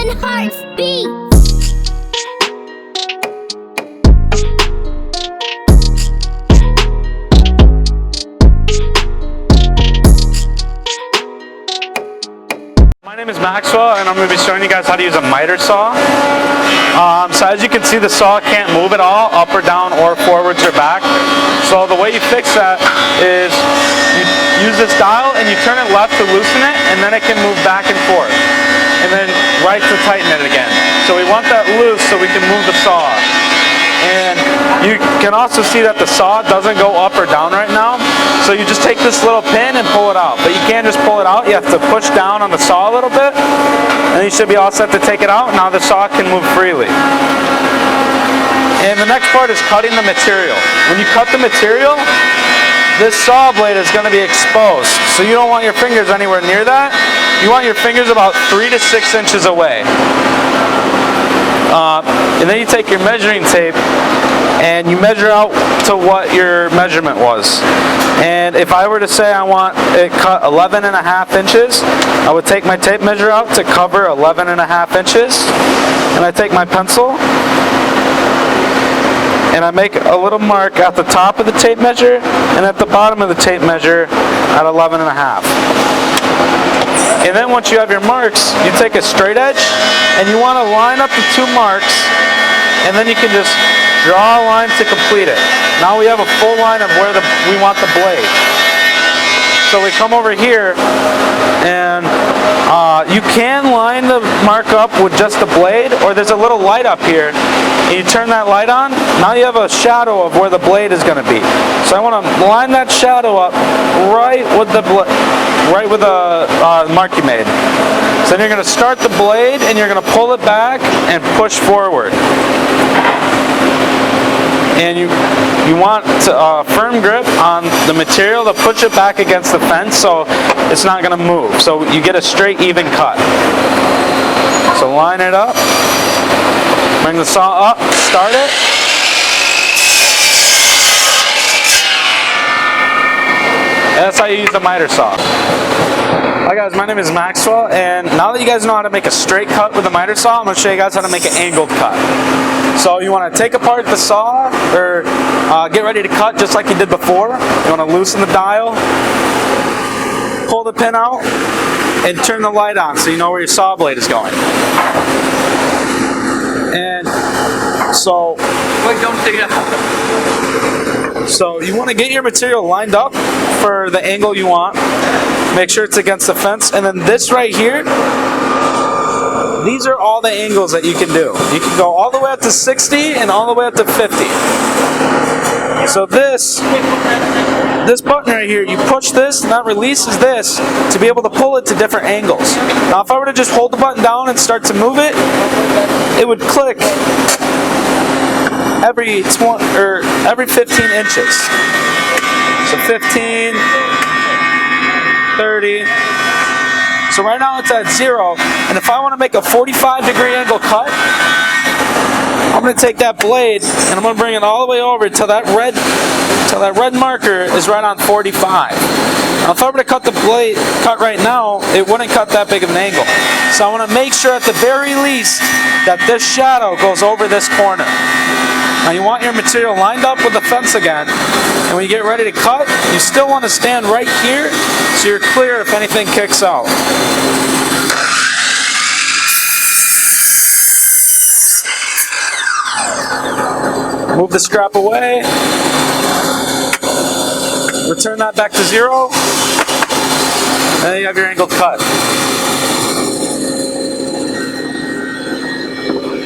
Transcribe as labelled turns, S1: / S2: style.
S1: Kevin Hart's Beat.
S2: My name is Maxwell, and I'm going to be showing you guys how to use a miter saw. So as you can see, the saw can't move at all, up or down or forwards or back. So the way you fix that is you use this dial and you turn it left to loosen it, and then it can move back and forth. And then right to tighten it again. So we want that loose so we can move the saw. And you can also see that the saw doesn't go up or down right now. So you just take this little pin and pull it out. But you can't just pull it out. You have to push down on the saw a little bit. And you should be all set to take it out. Now the saw can move freely. And the next part is cutting the material. When you cut the material, this saw blade is going to be exposed. So you don't want your fingers anywhere near that. You want your fingers about 3 to 6 inches away. And then you take your measuring tape and you measure out to what your measurement was. And if I were to say I want it cut 11.5 inches, I would take my tape measure out to cover 11.5 inches. And I take my pencil and I make a little mark at the top of the tape measure and at the bottom of the tape measure at 11.5. And then once you have your marks, you take a straight edge and you want to line up the two marks, and then you can just draw a line to complete it. Now we have a full line of where we want the blade. So we come over here and you can line the mark up with just the blade, or there's a little light up here and you turn that light on. Now you have a shadow of where the blade is going to be. So I want to line that shadow up right with the mark you made. So then you're going to start the blade and you're going to pull it back and push forward. And you want a firm grip on the material to push it back against the fence so it's not going to move. So you get a straight, even cut. So line it up, bring the saw up, start it. And that's how you use the miter saw. Hi guys, my name is Maxwell, and now that you guys know how to make a straight cut with a miter saw, I'm going to show you guys how to make an angled cut. So you want to take apart the saw, or get ready to cut just like you did before. You want to loosen the dial, pull the pin out, and turn the light on so you know where your saw blade is going. And so... Wait, don't take it out. So you want to get your material lined up for the angle you want. Make sure it's against the fence. And then this right here, these are all the angles that you can do. You can go all the way up to 60 and all the way up to 50. So this button right here, you push this and that releases this to be able to pull it to different angles. Now if I were to just hold the button down and start to move it, it would click every 15 inches. So 15, 30. So right now it's at 0, and if I want to make a 45-degree angle cut, I'm going to take that blade and I'm going to bring it all the way over till that red marker is right on 45. Now if I were to cut the blade right now, it wouldn't cut that big of an angle. So I want to make sure at the very least that this shadow goes over this corner. Now you want your material lined up with the fence again, and when you get ready to cut, you still want to stand right here so you're clear if anything kicks out. Move the strap away, return that back to 0, and then you have your angled cut.